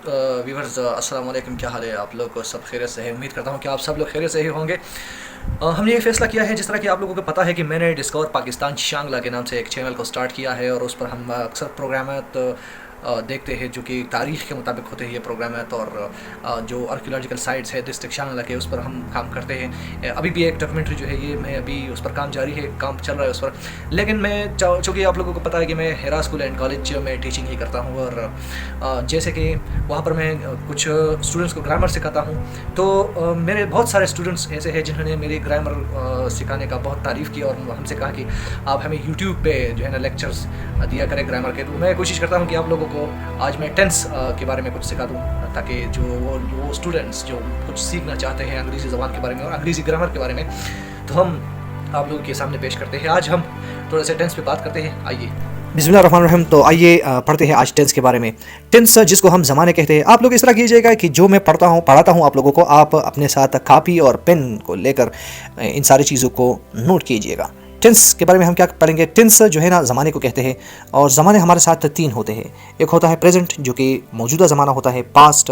Viewers अस्सलाम वालेकुम, क्या हाल है आप लोग? सब खैरियत से है? उम्मीद करता हूँ कि आप सब लोग खैरियत से ही होंगे। हमने ये फैसला किया है, जिस तरह कि आप लोगों को पता है कि मैंने डिस्कवर पाकिस्तान शांगला के नाम से एक चैनल को स्टार्ट किया है और उस पर हम अक्सर प्रोग्राम देखते हैं जो कि तारीख़ के मुताबिक होते हैं ये प्रोग्राम और जो आर्कियोलॉजिकल साइट्स है डिस्ट्रिक्ट शांगला के, उस पर हम काम करते हैं। अभी भी एक डॉक्यूमेंट्री जो है ये मैं अभी उस पर काम जारी है, काम चल रहा है उस पर। लेकिन मैं चूँकि आप लोगों को पता है कि मैं हेरा स्कूल एंड कॉलेज में टीचिंग ही करता हूँ और जैसे कि वहाँ पर मैं कुछ स्टूडेंट्स को ग्रामर सिखाता हूँ, तो मेरे बहुत सारे स्टूडेंट्स ऐसे हैं जिन्होंने मेरी ग्रामर सिखाने का बहुत तारीफ़ की और हमसे कहा कि आप हमें यूट्यूब पे जो है ना लेक्चर्स दिया करें ग्रामर के। तो मैं कोशिश करता हूँ कि आप लोगों को आज मैं टेंस के बारे में कुछ सिखा दूँ, ताकि जो वो स्टूडेंट्स जो कुछ सीखना चाहते हैं अंग्रेज़ी ज़बान के बारे में और अंग्रेज़ी ग्रामर के बारे में, तो हम आप लोगों के सामने पेश करते हैं। आज हम थोड़ा सा टेंस पे बात करते हैं। आइए बिस्मिल्लाहिर्रहमानिर्रहीम। तो आइए पढ़ते हैं आज टेंस के बारे में। टेंस जिसको हम ज़माने कहते हैं। आप लोग इस तरह कीजिएगा कि जो मैं पढ़ाता हूँ आप लोगों को, आप अपने साथ कापी और पेन को लेकर इन सारी चीज़ों को नोट कीजिएगा। टेंस के बारे में हम क्या पढ़ेंगे? टेंस जो है ना ज़माने को कहते हैं और ज़माने हमारे साथ तीन होते हैं। एक होता है प्रेजेंट जो कि मौजूदा ज़माना होता है, पास्ट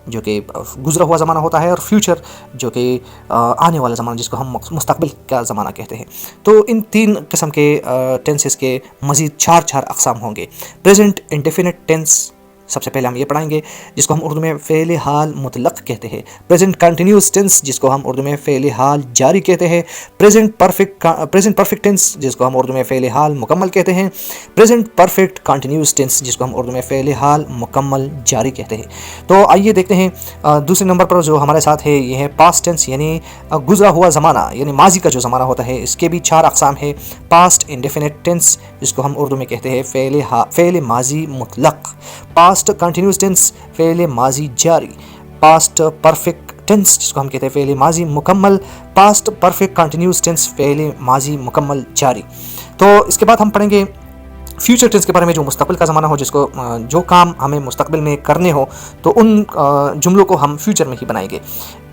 जो कि गुजरा हुआ ज़माना होता है, और फ्यूचर जो कि आने वाला ज़माना जिसको हम मुस्तकबिल का ज़माना कहते हैं। तो इन तीन किस्म के टेंसेस के मज़ीद चार अक़साम होंगे। प्रेजेंट इंडेफिनिट टेंस सबसे पहले हम ये पढ़ाएंगे, जिसको हम उर्दू में फ़ेल हाल मुतलक़ कहते हैं। प्रेजेंट कंटिन्यूस टेंस जिसको हम उर्दू में फ़ेल हाल जारी कहते हैं। प्रेजेंट परफेक्ट टेंस जिसको हम उर्दू में फ़ेल हाल मुकम्मल कहते हैं। प्रेजेंट परफेक्ट कंटिन्यूस टेंस जिसको हम उर्दू में फ़ेल हाल मुकम्मल जारी कहते हैं। तो आइए देखते हैं दूसरे नंबर पर जो हमारे साथ है ये है पास्ट टेंस, यानी गुजरा हुआ ज़माना, यानी माजी का जो ज़माना होता है। इसके भी चार अक़साम है। पास्ट इंडेफिनिट टेंस जिसको हम उर्दू में कहते हैं फ़ेल माजी मुतलक़। पास्ट कंटिन्यूस टेंस फ़ेल माजी जारी। पास्ट परफेक्ट टेंस जिसको हम कहते हैं फ़ेल माजी मुकम्मल। पास्ट परफेक्ट कंटिन्यूस टेंस फ़ेल माजी मुकम्मल जारी। तो इसके बाद हम पढ़ेंगे फ्यूचर टेंस के बारे में, जो मुस्तकबिल का ज़माना हो, जिसको जो काम हमें मुस्तकबिल में करने हो तो उन जुमलों को हम फ्यूचर में ही बनाएंगे।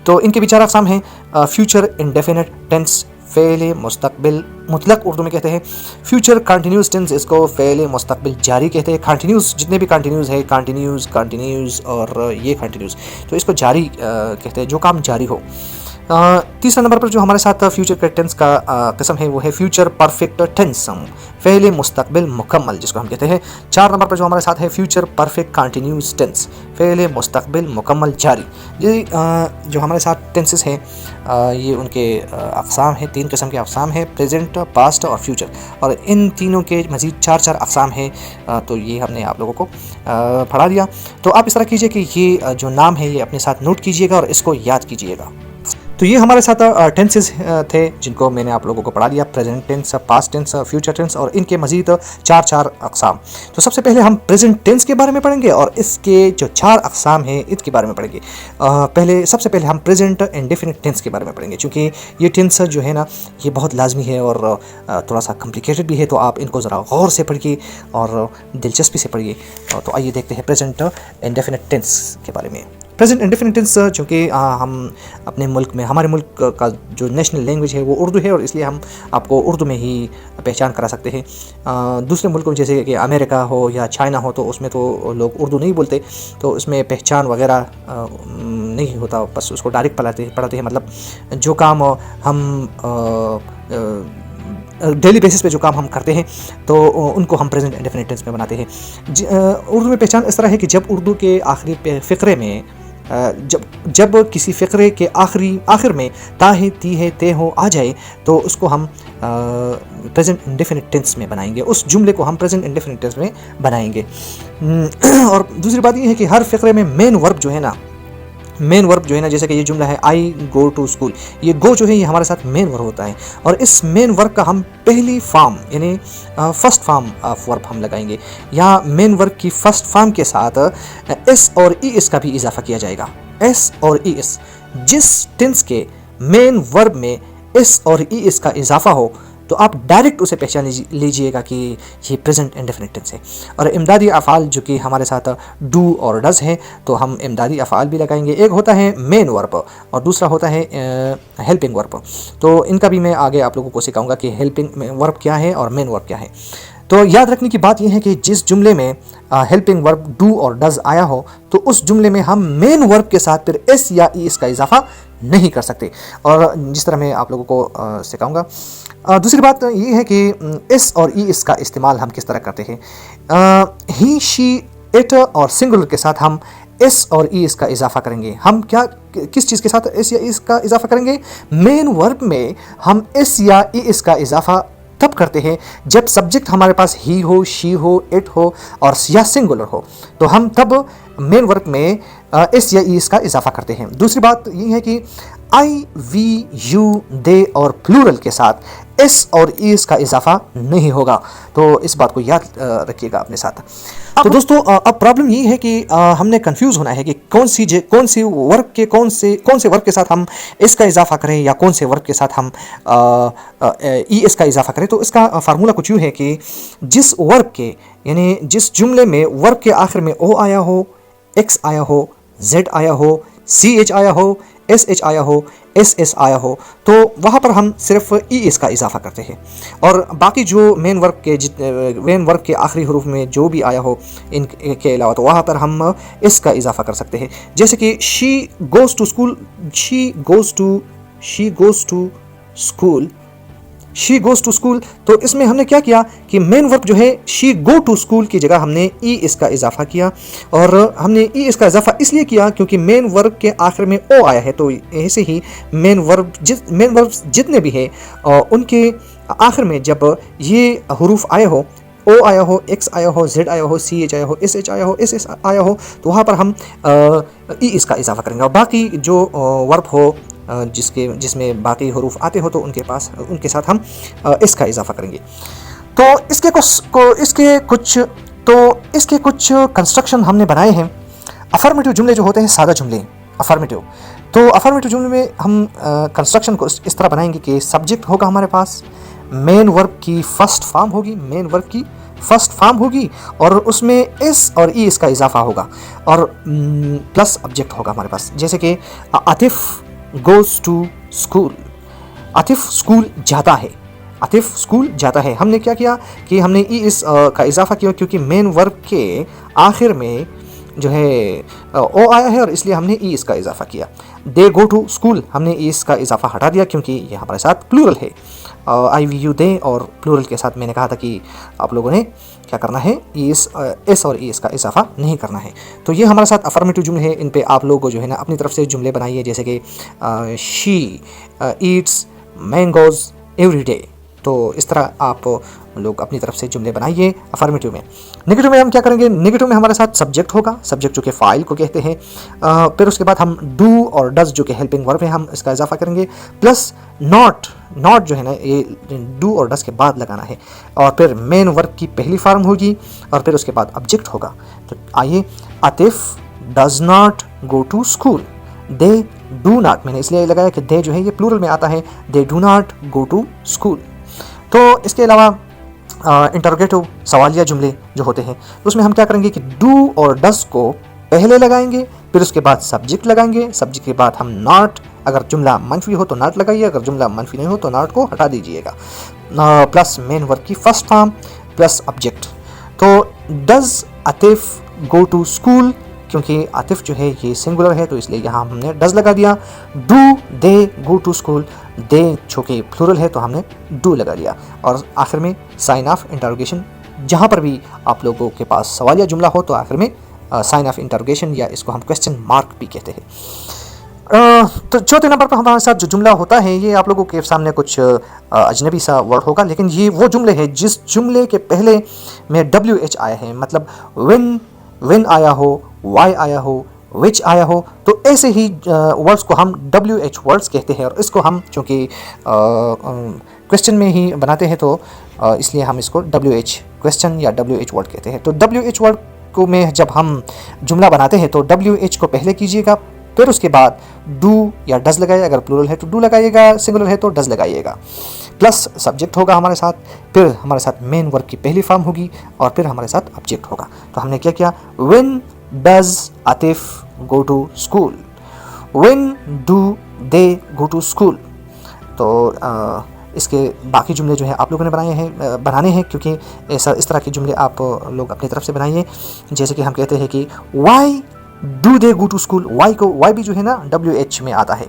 तो इनके भी चार अक़साम हैं। फ्यूचर इंडेफिनिट टेंस फ़ेल मुस्तकबिल मुतलक़ उर्दू में कहते हैं। फ्यूचर कंटिन्यूस टेंस इसको फ़ेल मुस्तकबिल जारी कहते हैं। कंटिन्यूस जितने भी कंटिन्यूस है, कंटिन्यूस और ये कंटिन्यूस, तो इसको जारी कहते हैं, जो काम जारी हो। तीसरा नंबर पर जो हमारे साथ फ्यूचर के टेंस का किस्म है वो है फ्यूचर परफेक्ट टेंस फ़ेल मुस्तकबिल मुकम्मल जिसको हम कहते हैं। चार नंबर पर जो हमारे साथ है फ्यूचर परफेक्ट कंटिन्यूस टेंस फ़ेल मुस्तकबिल मुकम्मल जारी। ये जो हमारे साथ टेंसेस हैं ये उनके अक़साम हैं, तीन किस्म के अक़साम हैं, प्रेजेंट, पास्ट और फ्यूचर, और इन तीनों के मज़ीद चार अक़साम हैं। तो ये हमने आप लोगों को पढ़ा दिया। तो आप इस तरह कीजिए कि ये जो नाम है ये अपने साथ नोट कीजिएगा और इसको याद कीजिएगा। तो ये हमारे साथ टेंसेस थे जिनको मैंने आप लोगों को पढ़ा दिया। Present tense, past tense, future tense और इनके मज़ीद चार अक़साम। तो सबसे पहले हम प्रेजेंट टेंस के बारे में पढ़ेंगे और इसके जो चार अक़साम हैं इसके बारे में पढ़ेंगे। सबसे पहले हम प्रेजेंट इंडेफिनिट टेंस के बारे में पढ़ेंगे, क्योंकि ये टेंस जो है ना ये बहुत लाजमी है और थोड़ा सा कॉम्प्लिकेटेड भी है। तो आप इनको ज़रा गौर से पढ़िए और दिलचस्पी से पढ़िए। तो आइए देखते हैं प्रेजेंट इंडेफिनिट टेंस के बारे में। प्रेजेंट इंडेफिनिट टेंस चूँकि हम अपने मुल्क में, हमारे मुल्क का जो नेशनल लैंग्वेज है वो उर्दू है और इसलिए हम आपको उर्दू में ही पहचान करा सकते हैं। दूसरे मुल्कों जैसे कि अमेरिका हो या चाइना हो तो उसमें तो लोग उर्दू नहीं बोलते, तो उसमें पहचान वगैरह नहीं होता, बस उसको डायरेक्ट पढ़ाते हैं। मतलब जो काम हम डेली बेसिस पे जो काम हम करते हैं तो उनको हम प्रेजेंट इंडेफिनिट टेंस में बनाते हैं। उर्दू में पहचान इस तरह है कि जब उर्दू के आखिरी फ़िक्रे में जब किसी फ़िक्रे के आखिर में ता है, ती है, ते हो आ जाए तो उसको हम प्रेजेंट इंडेफिनिट टेंस में बनाएंगे। उस जुमले को हम प्रेजेंट इंडेफिनिट टेंस में बनाएंगे। और दूसरी बात ये है कि हर फ़िक्रे में मेन वर्ब जो है ना, जैसे कि ये जुमला है आई गो टू स्कूल, ये गो जो है ये हमारे साथ मेन वर्ब होता है और इस मेन वर्ब का हम पहली फॉर्म यानी फर्स्ट फॉर्म ऑफ वर्ब हम लगाएंगे। यहाँ मेन वर्ब की फर्स्ट फॉर्म के साथ एस और ई एस का भी इजाफा किया जाएगा। एस और ई एस, जिस टेंस के मेन वर्ब में एस और ई एस का इजाफा हो तो आप डायरेक्ट उसे पहचान लीजिएगा कि ये प्रेजेंट इंडेफिनिट टेंस है। और इमदादी अफ़ाल जो कि हमारे साथ डू और डज है तो हम इमदादी अफ़ाल भी लगाएंगे। एक होता है मेन वर्ब और दूसरा होता है हेल्पिंग वर्ब। तो इनका भी मैं आगे आप लोगों को सिखाऊंगा कि हेल्पिंग वर्ब क्या है और मेन वर्ब क्या है। तो याद रखने की बात यह है कि जिस जुमले में हेल्पिंग वर्ब डू और डज आया हो तो उस जुमले में हम मेन वर्ब के साथ फिर एस या ई इसका इजाफा नहीं कर सकते। और जिस तरह मैं आप लोगों को सिखाऊंगा। दूसरी बात ये है कि एस और ई इसका इस्तेमाल हम किस तरह करते हैं। ही शी इट और सिंगुलर के साथ हम एस और ई इसका इजाफा करेंगे। हम क्या किस चीज़ के साथ एस या ई इसका इजाफा करेंगे? मेन वर्ब में हम एस या ई इसका इजाफा तब करते हैं जब सब्जेक्ट हमारे पास ही हो, शी हो, इट हो और या सिंगुलर हो, तो हम तब मेन वर्ब में एस या ई इसका इजाफा करते हैं। दूसरी बात ये है कि आई, वी, यू, दे और प्लूरल के साथ एस और ई इसका इजाफा नहीं होगा। तो इस बात को याद रखिएगा अपने साथ। तो दोस्तों अब प्रॉब्लम ये है कि हमने कंफ्यूज होना है कि कौन सी वर्ब के कौन से वर्ब के साथ हम इसका इजाफा करें या कौन से वर्ब के साथ हम ई इसका इजाफा करें। तो इसका फार्मूला कुछ यूँ है कि जिस वर्ब के यानी जिस जुमले में वर्ब के आखिर में ओ आया हो, एक्स आया हो, जेड आया हो, सी एच आया हो, एस एच आया हो, एस एस आया हो, तो वहाँ पर हम सिर्फ ई इसका इजाफा करते हैं। और बाकी जो मेन वर्ब के आखिरी हरूफ में जो भी आया हो इन के अलावा तो वहाँ पर हम इसका इजाफा कर सकते हैं। जैसे कि she goes to school, she goes to school, तो इसमें हमने क्या किया कि मेन वर्ब जो है शी गो टू स्कूल की जगह हमने ई इसका इजाफा किया। और हमने ई इसका इजाफा इसलिए किया क्योंकि मेन वर्ब के आखिर में ओ आया है, तो ऐसे ही मेन वर्ब जितने भी है उनके आखिर में जब ये हरूफ आए हो, ओ आया हो, एक्स आया हो, जेड आया हो, सी एच आया हो, एस एच आया हो, एस एस आया हो, तो वहाँ पर हम ई इसका इजाफा करेंगे। और बाकी जो वर्ब हो जिसमें बाकी हरूफ आते हो तो उनके साथ हम इसका इजाफा करेंगे। तो इसके कुछ कंस्ट्रक्शन हमने बनाए हैं। अफर्मेटिव जुमले जो होते हैं, सादा जुमले अफर्मेटिव, तो अफर्मेटिव जुमले में हम कंस्ट्रक्शन को इस तरह बनाएंगे कि सब्जेक्ट होगा हमारे पास, मेन वर्ब की फर्स्ट फॉर्म होगी और उसमें एस और ई इसका इजाफा होगा और प्लस ऑब्जेक्ट होगा हमारे पास। जैसे कि Atif goes to school, Atif school जाता है। हमने क्या किया कि हमने ई इस का इजाफा किया क्योंकि मेन वर्ब के आखिर में जो है ओ आया है और इसलिए हमने ई इसका इजाफा किया। दे गो टू स्कूल, हमने ई इसका इजाफा हटा दिया क्योंकि ये हमारे साथ प्लूरल है। आई, वी, यू, दे और प्लूरल के साथ मैंने कहा था कि आप लोगों ने क्या करना है, एस और ई इसका इजाफा नहीं करना है। तो ये हमारे साथ अफर्मेटिव जुमले हैं। इन पे आप लोग जो है ना अपनी तरफ से जुमले बनाइए, जैसे कि she Yeats mangoes every day. तो इस तरह आप लोग अपनी तरफ से जुमले बनाइए अफर्मेटिव में। नेगेटिव में हम क्या करेंगे? नेगेटिव में हमारे साथ सब्जेक्ट होगा, सब्जेक्ट जो कि फ़ाइल को कहते हैं। फिर उसके बाद हम डू और डज जो कि हेल्पिंग वर्ब है हम इसका इजाफा करेंगे, प्लस नॉट जो है ना ये डू और डज के बाद लगाना है। और फिर मेन वर्ब की पहली फॉर्म होगी और फिर उसके बाद ऑब्जेक्ट होगा। तो आइए, Atif does not go to school, they do not, मैंने इसलिए लगाया कि दे जो है ये प्लूरल में आता है, they do not go to school. तो इसके अलावा इंटरोगेटिव सवालिया जुमले जो होते हैं उसमें हम क्या करेंगे कि डू और डज को पहले लगाएंगे, फिर उसके बाद सब्जेक्ट लगाएंगे, सब्जेक्ट के बाद हम नॉट, अगर जुमला मनफी हो तो नॉट लगाइए, अगर जुमला मनफी नहीं हो तो नॉट को हटा दीजिएगा, प्लस मेन वर्ब की फर्स्ट फॉर्म प्लस ऑब्जेक्ट। तो does Atif go to school, क्योंकि आतिफ जो है ये सिंगुलर है तो इसलिए यहाँ हमने डज लगा दिया। Do they go to school, they जो कि प्लूरल है तो हमने डू लगा दिया। और आखिर में साइन ऑफ इंटरोगेशन, जहाँ पर भी आप लोगों के पास सवालिया जुमला हो तो आखिर में साइन ऑफ इंटरोगेशन या इसको हम क्वेश्चन मार्क भी कहते हैं। तो चौथे नंबर पर हमारे साथ जो जुमला होता है ये आप लोगों के सामने कुछ अजनबी सा वर्ड होगा, लेकिन ये वो जुमले हैं जिस जुमले के पहले में WH आया है, मतलब विन आया हो, वाई आया हो, विच आया हो, तो ऐसे ही वर्ड्स को हम WH वर्ड्स कहते हैं। और इसको हम चूँकि क्वेश्चन में ही बनाते हैं तो इसलिए हम इसको WH क्वेश्चन या WH वर्ड कहते हैं। तो WH वर्ड को में जब हम जुमला बनाते हैं तो WH को पहले कीजिएगा, फिर उसके बाद डू या डज लगाइए, अगर प्लूरल है तो डू लगाइएगा, सिंगुलर है तो डज लगाइएगा, प्लस सब्जेक्ट होगा हमारे साथ, फिर हमारे साथ मेन वर्ब की पहली फॉर्म होगी और फिर हमारे साथ ऑब्जेक्ट होगा। तो हमने क्या किया, when does Atif go to school, when do they go to school. तो इसके बाकी जुमले जो है आप लोगों ने बनाने हैं, क्योंकि इस तरह के जुमले आप लोग अपनी तरफ से बनाइए। जैसे कि हम कहते हैं कि why do they go to school. Why भी जो है ना WH में आता है,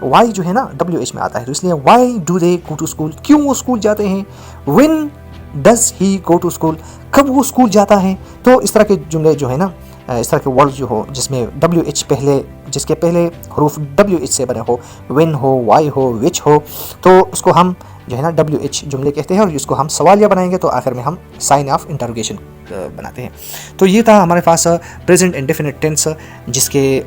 वाई जो है ना WH में आता है, तो इसलिए why do they go to school, क्यों वो स्कूल जाते हैं। When does he go to school, कब वो स्कूल जाता है। तो इस तरह के जुमले जो है ना, इस तरह के वर्ड जो हो जिसमें WH पहले, जिसके पहले हरूफ WH से बने हो, व्हेन हो, वाई हो, विच हो, तो उसको हम जो है ना WH जुमले कहते हैं। और इसको हम सवालिया बनाएंगे तो आखिर में हम साइन ऑफ इंटरोगेशन बनाते हैं। तो ये था हमारे पास प्रेजेंट इंडेफिनिट टेंस, जिसके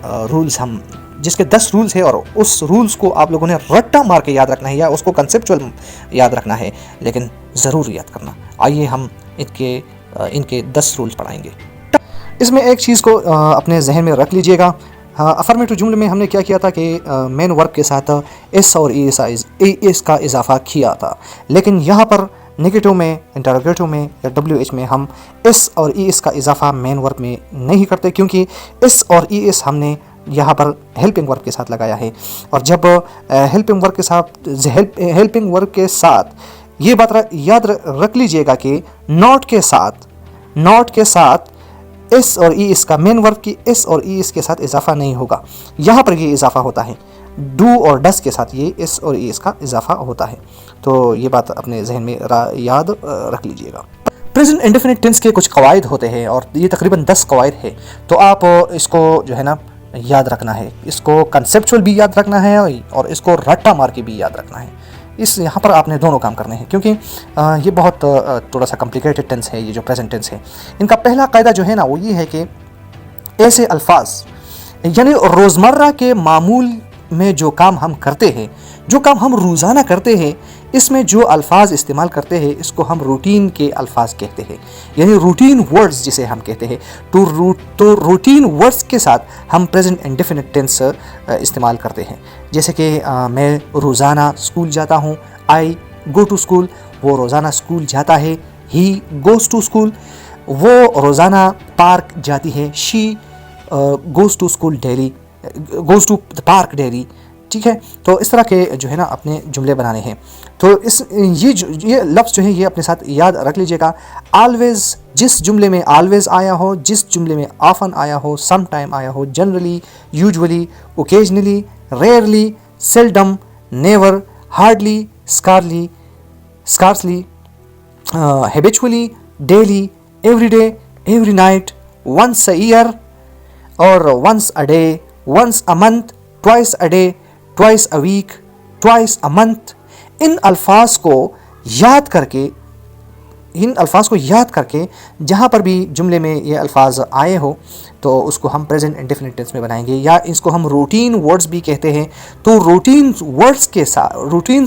10 रूल्स है, और उस रूल्स को आप लोगों ने रट्टा मार के याद रखना है या उसको कंसेप्चुअल याद रखना है, लेकिन ज़रूर याद करना। आइए हम इनके 10 रूल्स पढ़ाएंगे। इसमें एक चीज़ को अपने जहन में रख लीजिएगा। अफर्मेटिव जुमले में हमने क्या किया था कि मेन वर्ब के साथ एस और एस का इजाफा किया था, लेकिन यहाँ पर नेगेटिव में, इंटरोगेटिव में या WH में हम एस और ES का इजाफा मेन वर्ब में नहीं करते, क्योंकि एस और ES हमने यहाँ पर हेल्पिंग वर्ब के साथ लगाया है। और जब हेल्पिंग वर्ब के साथ ये बात याद रख लीजिएगा कि नॉट के साथ एस और ES का, मेन वर्ब की एस और ES के साथ इजाफा नहीं होगा। यहाँ पर ये इजाफा होता है, डू और डस के साथ ये एस और ES का इजाफा होता है। तो ये बात अपने जहन में याद रख लीजिएगा। प्रेजेंट इंडेफिनिट टेंस के कुछ कवायद होते हैं, और ये तकरीबन 10 कवायद है। तो आप इसको जो है ना याद रखना है, इसको कंसेप्चुअल भी याद रखना है और इसको रट्टा मार के भी याद रखना है। यहाँ पर आपने दोनों काम करने हैं, क्योंकि ये बहुत थोड़ा सा कॉम्प्लिकेटेड टेंस है, ये जो प्रेजेंट टेंस है। इनका पहला कायदा जो है ना वो ये है कि ऐसे अल्फाज, यानी रोज़मर्रा के मामूल में जो काम हम करते हैं, जो काम हम रोज़ाना करते हैं, इसमें जो अल्फाज इस्तेमाल करते हैं इसको हम रूटीन के अल्फाज कहते हैं, यानी रूटीन वर्ड्स जिसे हम कहते हैं। तो रूटीन वर्ड्स के साथ हम प्रेजेंट इंडेफिनिट टेंस इस्तेमाल करते हैं। जैसे कि मैं रोज़ाना स्कूल जाता हूँ, आई गो टू स्कूल, वो रोज़ाना स्कूल जाता है। ही गोज़ टू स्कूल, वो रोज़ाना पार्क जाती है। She goes to school daily, goes to the park daily. ठीक है, तो इस तरह के जो है ना अपने जुमले बनाने हैं। तो ये लफ्ज़ जो है ये अपने साथ याद रख लीजिएगा। ऑलवेज़, जिस जुमले में ऑलवेज़ आया हो, जिस जुमले में ऑफन आया हो, सम टाइम आया हो, generally, usually, occasionally, rarely, seldom, never, hardly, scarcely, habitually, daily, everyday, every night, once a year और once a day, once a month, twice a day, twice a week, twice a month. इन अल्फाज को याद करके जहाँ पर भी जुमले में ये अल्फाज आए हो तो उसको हम प्रेजेंट इंडेफिनिट टेंस में बनाएंगे, या इसको हम रूटीन वर्ड्स भी कहते हैं। तो रूटीन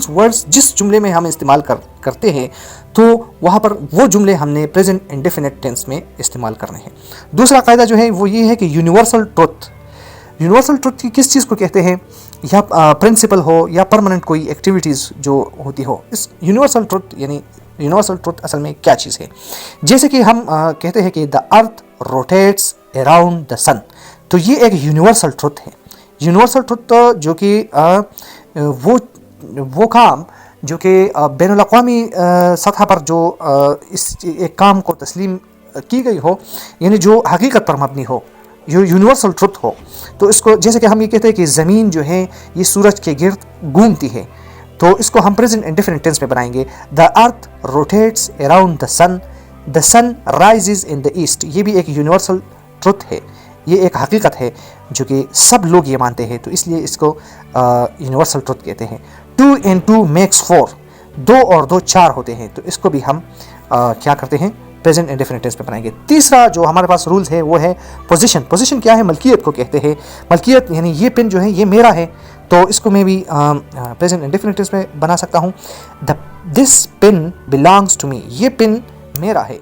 वर्ड्स जिस जुमले में हम इस्तेमाल करते हैं तो वहाँ पर वो जुमले हमने प्रेजेंट इंडेफिनिट टेंस में इस्तेमाल करने हैं। दूसरा कायदा जो है वो ये है कि यूनिवर्सल ट्रुथ किस चीज़ को कहते हैं, या प्रिंसिपल हो या परमानेंट कोई एक्टिविटीज़ जो होती हो। इस यूनिवर्सल ट्रुथ असल में क्या चीज़ है। जैसे कि हम कहते हैं कि the earth rotates around the sun, तो ये एक यूनिवर्सल ट्रुथ है। यूनिवर्सल ट्रुथ जो कि वो काम जो कि बैनुल-अक़वामी सतह पर जो इस एक काम को तस्लीम की गई हो, यानी जो हकीकत पर मबनी हो, यूनिवर्सल ट्रुथ हो। तो इसको जैसे कि हम ये कहते हैं कि ज़मीन जो है ये सूरज के गिर्द घूमती है, तो इसको हम प्रेजेंट इंडेफिनिट टेंस में बनाएंगे। The earth rotates around the sun rises in the east. ये भी एक यूनिवर्सल ट्रुथ है, ये एक हकीकत है जो कि सब लोग ये मानते हैं, तो इसलिए इसको यूनिवर्सल ट्रुथ कहते हैं। 2 and 2 makes 4, 2 और 2 4 होते हैं, तो इसको भी हम क्या करते हैं, प्रेजेंट इंडेफिनिट टेंस में बनाएंगे। तीसरा जो हमारे पास रूल्स है वो है पोजीशन क्या है, मलकियत को कहते हैं। मलकियत यानी ये पेन जो है ये मेरा है, तो इसको मैं भी प्रेजेंट इंडेफिनिट टेंस में बना सकता हूँ। This pen belongs to me, ये पेन मेरा है।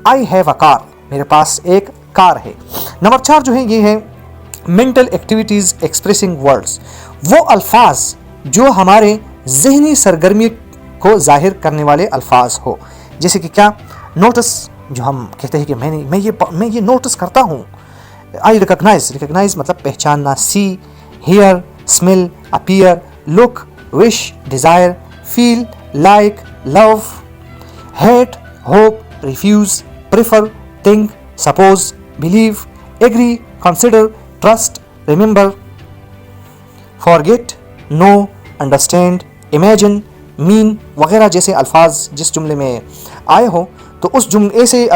आई हैव अ कार, मेरे पास एक कार है। नंबर 4 जो है ये है मेंटल एक्टिविटीज़ एक्सप्रेसिंग वर्ड्स, वो अल्फाज जो हमारे जहनी सरगर्मी को जाहिर करने वाले अल्फाज हो। जैसे कि क्या, नोटिस, जो हम कहते हैं कि मैं ये नोटिस करता हूँ। आई रिकग्नाइज मतलब पहचानना। See, hear, smell, appear, look, wish, desire, feel, like, love, hate, hope, refuse, prefer, think, suppose, believe, agree, consider, trust, remember, forget, know, understand, imagine, mean वगैरह जैसे अल्फाज जिस जुमले में आए हो, तो उस जुमले ऐसे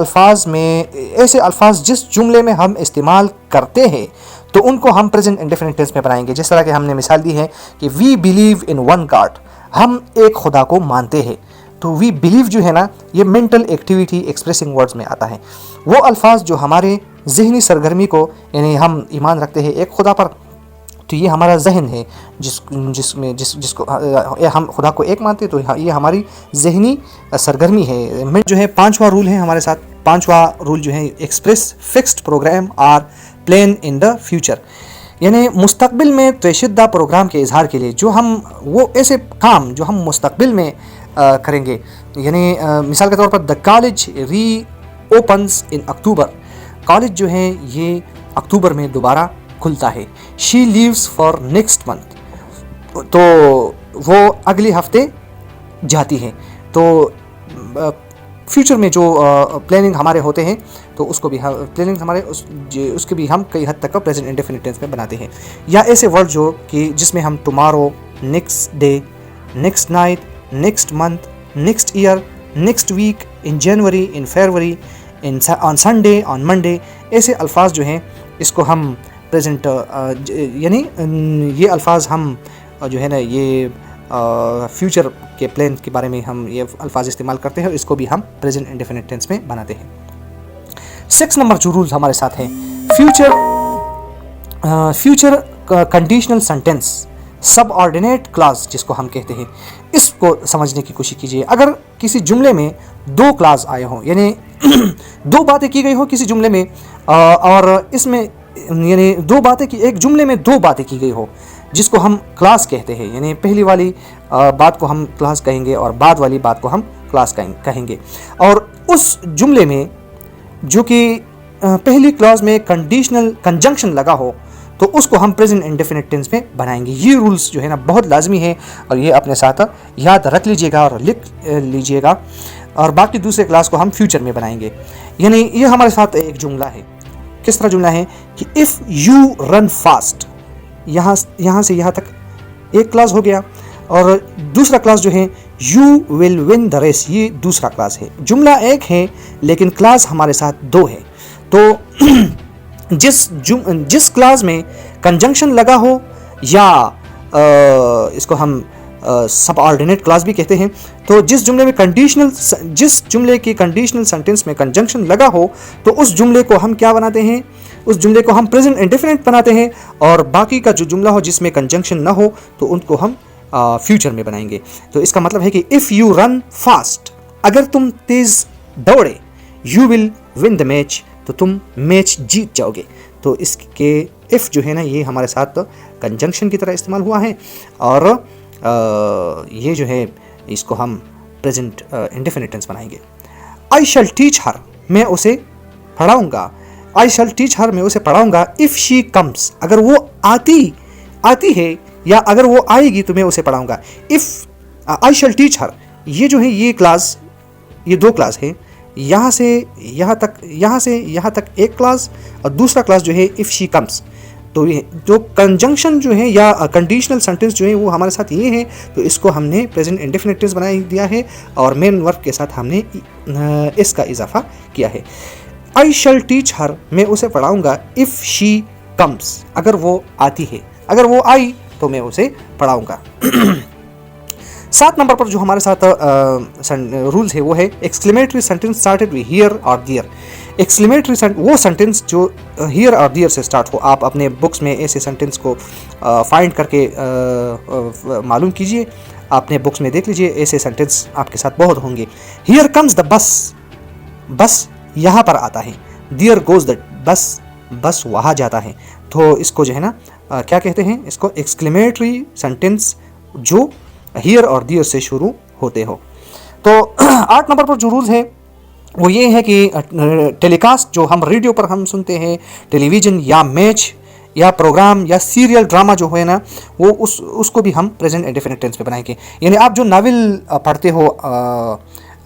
अल्फाज जिस जुमले में हम इस्तेमाल करते हैं तो उनको हम प्रेजेंट इंडेफिनिट टेंस में बनाएंगे। जिस तरह के हमने मिसाल दी है कि we believe in one God, हम एक खुदा को मानते हैं। तो वी बिलीव जो है ना, ये मेंटल एक्टिविटी एक्सप्रेसिंग वर्ड्स में आता है। वो अल्फाज जो हमारे जहनी सरगर्मी को, यानी हम ईमान रखते हैं एक खुदा पर, तो ये हमारा जहन है जिसको हम खुदा को एक मानते हैं, तो ये हमारी जहनी सरगर्मी है। मैं जो है पांचवा रूल है हमारे साथ। पांचवा रूल जो है, express fixed programme or plan in the future, यानी मुस्तकबिल में तयशुदा प्रोग्राम के इजहार के लिए जो हम वो ऐसे काम जो हम मुस्तकबिल में करेंगे, यानी मिसाल के तौर पर द कॉलेज री ओपन्स इन अक्टूबर, कॉलेज जो है ये अक्टूबर में दोबारा खुलता है। She leaves for next month, तो वो अगले हफ्ते जाती है। तो फ्यूचर में जो प्लानिंग हमारे होते हैं तो उसको भी हम प्लानिंग हमारे उसके भी हम कई हद तक का प्रेजेंट इंडेफिनिट टेंस में बनाते हैं। या ऐसे वर्ड जो कि जिसमें हम tomorrow, next day, next night, next month, next year, next week, in January, in February, on Sunday, on Monday, ऐसे अल्फाज जो हैं इसको हम प्रेजेंट यानी ये अल्फाज हम जो है ना ये फ्यूचर के प्लान के बारे में हम ये अल्फाज इस्तेमाल करते हैं और इसको भी हम प्रेजेंट इंडेफिनिट टेंस में बनाते हैं। 6 नंबर जो रूल्स हमारे साथ है, future conditional sentence subordinate class जिसको हम कहते हैं, इसको समझने की कोशिश कीजिए। अगर किसी जुमले में 2 क्लास आए हों, यानी 2 बातें की गई हो किसी जुमले में और इसमें यानी 2 बातें की, एक जुमले में 2 बातें की गई हो जिसको हम क्लास कहते हैं, यानी पहली वाली बात को हम क्लास कहेंगे और बाद वाली बात को हम क्लास कहेंगे। और उस जुमले में जो कि पहली क्लास में कंडीशनल कंजंक्शन लगा हो तो उसको हम प्रेजेंट इंडेफिनिट टेंस में बनाएंगे। ये रूल्स जो है ना बहुत लाजमी है और ये अपने साथ याद रख लीजिएगा और लिख लीजिएगा। और बाकी दूसरे क्लास को हम फ्यूचर में बनाएंगे। यानी ये हमारे साथ एक जुमला है। किस तरह जुमला है कि इफ़ यू रन फास्ट, यहाँ से यहाँ तक एक क्लास हो गया और दूसरा क्लास जो है you will win the race, ये दूसरा क्लास है। जुमला एक है लेकिन क्लास हमारे साथ 2 है। तो जिस क्लास में कंजंक्शन लगा हो या इसको हम सबऑर्डिनेट क्लास भी कहते हैं, तो जिस जुमले की कंडीशनल सेंटेंस में कंजंक्शन लगा हो तो उस जुमले को हम क्या बनाते हैं, उस जुमले को हम प्रेजेंट इंडेफिनिट बनाते हैं। और बाकी का जो जुमला हो जिसमें कंजंक्शन ना हो तो उनको हम फ्यूचर में बनाएंगे। तो इसका मतलब है कि इफ़ यू रन फास्ट, अगर तुम तेज़ दौड़े, you will win the match, तो तुम मैच जीत जाओगे। तो इसके इफ़ जो है ना ये हमारे साथ कंजंक्शन की तरह इस्तेमाल हुआ है और ये जो है इसको हम प्रेजेंट इंडेफिनिट टेंस बनाएंगे। आई शैल टीच हर, मैं उसे पढ़ाऊँगा। आई शैल टीच हर, मैं उसे पढ़ाऊँगा। इफ़ शी कम्स, अगर वो आती है या अगर वो आएगी तो मैं उसे पढ़ाऊँगा। इफ़ आई शैल टीच हर, ये जो है ये क्लास, ये 2 क्लास है। यहाँ से यहाँ तक एक क्लास और दूसरा क्लास जो है इफ़ शी कम्स। तो ये जो कंजंक्शन जो है या कंडीशनल सेंटेंस जो है वो हमारे साथ ये है, तो इसको हमने प्रेजेंट इंडेफिनिट टेंस बना दिया है और मेन वर्ब के साथ हमने इसका इजाफा किया है। आई शैल टीच हर, मैं उसे पढ़ाऊँगा। इफ़ शी कम्स, अगर वो आती है, अगर वो आई तो मैं उसे पढ़ाऊँगा। 7 नंबर पर जो हमारे साथ रूल्स है वो है exclamatory sentence started with here और देयर। एक्सक्लेमेटरी वो सेंटेंस जो हियर और देयर से स्टार्ट हो। आप अपने बुक्स में ऐसे सेंटेंस को फाइंड करके मालूम कीजिए, अपने बुक्स में देख लीजिए, ऐसे सेंटेंस आपके साथ बहुत होंगे। हियर कम्स द बस, बस यहाँ पर आता है। देयर गोज द बस, बस वहाँ जाता है। तो इसको जो है ना क्या कहते हैं, इसको एक्सक्लेमेटरी सेंटेंस जो हियर और देयर से शुरू होते हो। तो 8 नंबर पर जो रूल्स है वो ये है कि टेलीकास्ट जो हम रेडियो पर हम सुनते हैं, टेलीविज़न या मैच या प्रोग्राम या सीरियल ड्रामा जो है ना, वो उसको भी हम प्रेजेंट इंडेफिनिट टेंस में बनाएंगे। यानी आप जो नावल पढ़ते हो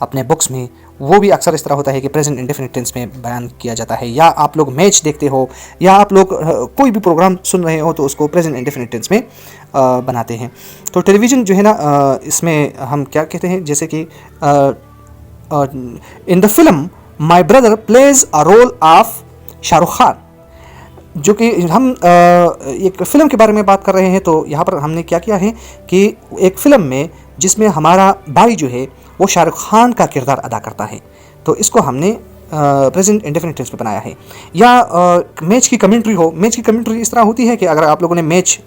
अपने बुक्स में, वो भी अक्सर इस तरह होता है कि प्रेजेंट इंडेफिनिट टेंस में बयान किया जाता है। या आप लोग मैच देखते हो या आप लोग कोई भी प्रोग्राम सुन रहे हो तो उसको प्रेजेंट इंडेफिनिट टेंस में बनाते हैं। तो टेलीविज़न जो है ना, इसमें हम क्या कहते हैं, जैसे कि in the film my brother plays a role of Shahrukh Khan, जो कि हम एक फ़िल्म के बारे में बात कर रहे हैं। तो यहाँ पर हमने क्या किया है कि एक फ़िल्म में जिसमें हमारा भाई जो है वो शाहरुख खान का किरदार अदा करता है, तो इसको हमने प्रेजेंट इंडेफिनिट टेंस में बनाया है। या मैच की कमेंट्री हो, मैच की कमेंट्री इस तरह होती है कि अगर आप लोगों ने मैच,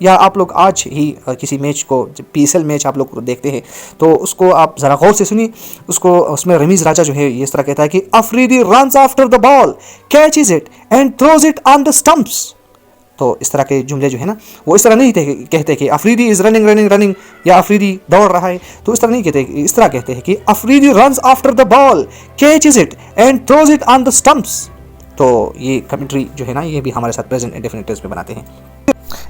या आप लोग आज ही किसी मैच को, PSL मैच आप लोग देखते हैं, तो उसको आप ज़रा गौर से सुनिए। उसमें रमीज़ राजा जो है ये इस तरह कहता है कि Afridi runs after the ball, catches it and throws it on the stumps. तो इस तरह के जुमले जो है ना, वो इस तरह नहीं कहते कि Afridi is running running running, या अफरीदी दौड़ रहा है, तो इस तरह नहीं कहते। इस तरह कहते हैं कि Afridi runs after the ball, catches it and throws it on the stumps. तो ये कमेंट्री जो है ना, ये भी हमारे साथ प्रेजेंट इंडेफिनिट टेंस में बनाते हैं।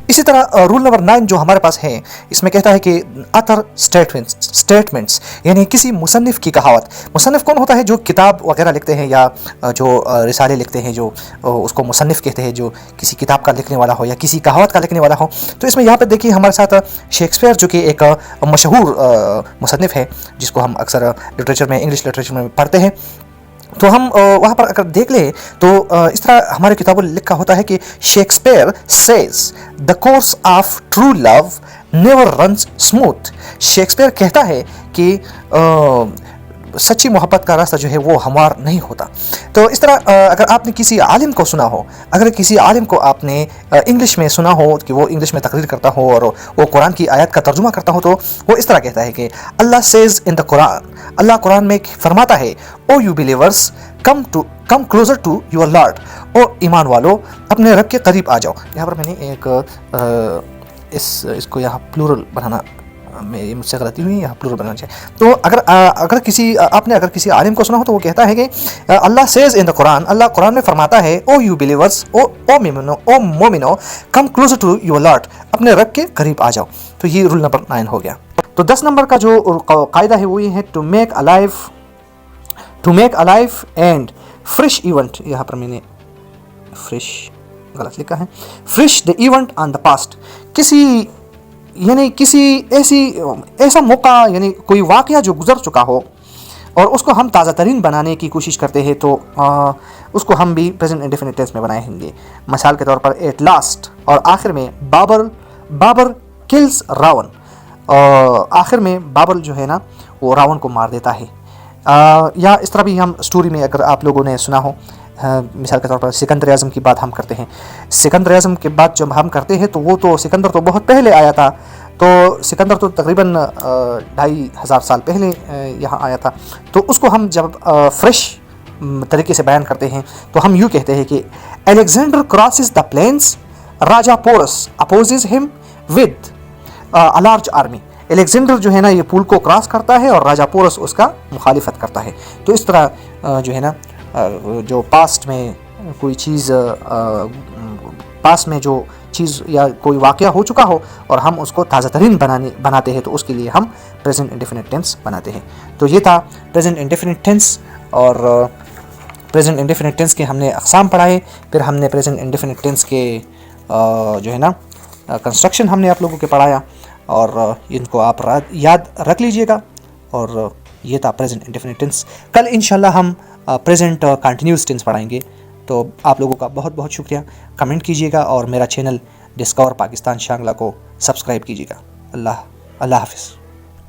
इसी तरह रूल नंबर 9 जो हमारे पास है, इसमें कहता है कि अथर स्टेटमेंट्स, यानी किसी मुसन्निफ़ की कहावत। मुसन्निफ़ कौन होता है? जो किताब वगैरह लिखते हैं या जो रिसाले लिखते हैं, जो उसको मुसन्निफ़ कहते हैं, जो किसी किताब का लिखने वाला हो या किसी कहावत का लिखने वाला हो। तो इसमें यहाँ पर देखिए हमारे साथ शेक्सपियर, जो कि एक मशहूर मुसन्निफ़ है, जिसको हम अक्सर लिटरेचर में, इंग्लिश लिटरेचर में पढ़ते हैं। तो हम वहाँ पर अगर देख लें तो इस तरह हमारे किताबों में लिखा होता है कि Shakespeare says the course of true love never runs smooth. Shakespeare कहता है कि सच्ची मोहब्बत का रास्ता जो है वो हमवार नहीं होता। तो इस तरह अगर आपने किसी आलिम को सुना हो, अगर किसी आलिम को आपने इंग्लिश में सुना हो कि वो इंग्लिश में तकरीर करता हो और वो कुरान की आयत का तर्जुमा करता हो, तो वो इस तरह कहता है कि Allah says in the Quran, Allah Quran में फरमाता है, O you believers come closer to your Lord, ओ ईमान वालो अपने रब के करीब आ जाओ। यहाँ पर मैंने एक इसको यहाँ प्लूरल बनाना, मेरी मुझसे गलती हुई, यहाँ प्लूरल बनाना चाहिए। तो अगर किसी आलिम को सुना हो तो वो कहता है कि Allah says in the Quran, Allah Quran में फरमाता है, ओ यू बिलीवर्स, ओ मोमिनो come closer to your Lord, अपने रब के करीब आ जाओ। तो ये रूल नंबर 9 हो गया। तो 10 नंबर का जो कायदा है वो ये है, to make alive and fresh event. यहाँ पर मैंने फ्रेश गलत लिखा है, fresh the event on the past. किसी ऐसा मौका, यानी कोई वाक़या जो गुजर चुका हो और उसको हम ताज़ा तरीन बनाने की कोशिश करते हैं, तो उसको हम भी प्रेजेंट इंडेफिनिट टेंस में बनाएंगे। मिसाल के तौर पर एट लास्ट, और आखिर में बाबर किल्स रावण, और आखिर में बाबर जो है ना वो रावण को मार देता है। या इस तरह भी हम स्टोरी में, अगर आप लोगों ने सुना हो, मिसाल के तौर पर सिकंदर आज़म की बात हम करते हैं। सिकंदर आज़म की बात जब हम करते हैं तो वो तो सिकंदर तो बहुत पहले आया था, तो सिकंदर तो तकरीबन 2500 साल पहले यहाँ आया था। तो उसको हम जब फ्रेश तरीके से बयान करते हैं तो हम यूँ कहते हैं कि Alexander crosses the plains, Raja Porus opposes him with a large army. Alexander जो है ना ये पुल को क्रॉस करता है और राजा पोरस उसका मुखालिफत करता है। तो इस तरह जो है ना, जो पास्ट में कोई चीज़, पास्ट में जो चीज़ या कोई वाक़या हो चुका हो और हम उसको ताज़ा तरीन बनाते हैं, तो उसके लिए हम प्रेजेंट इंडेफिनिट टेंस बनाते हैं। तो ये था प्रेजेंट इंडेफिनिट टेंस। और प्रेजेंट इंडेफिनिट टेंस के हमने अक़साम पढ़ाए, फिर हमने प्रेजेंट इंडेफिनिट टेंस के जो है ना कंस्ट्रक्शन हमने आप लोगों के पढ़ाया, और इनको आप याद रख लीजिएगा। और ये था प्रेजेंट इंडेफिनिट टेंस। कल इंशाल्लाह हम प्रेजेंट कंटिन्यूस टेंस पढ़ाएंगे। तो आप लोगों का बहुत बहुत शुक्रिया। कमेंट कीजिएगा और मेरा चैनल डिस्कवर पाकिस्तान शांगला को सब्सक्राइब कीजिएगा। अल्लाह हाफ़िज़।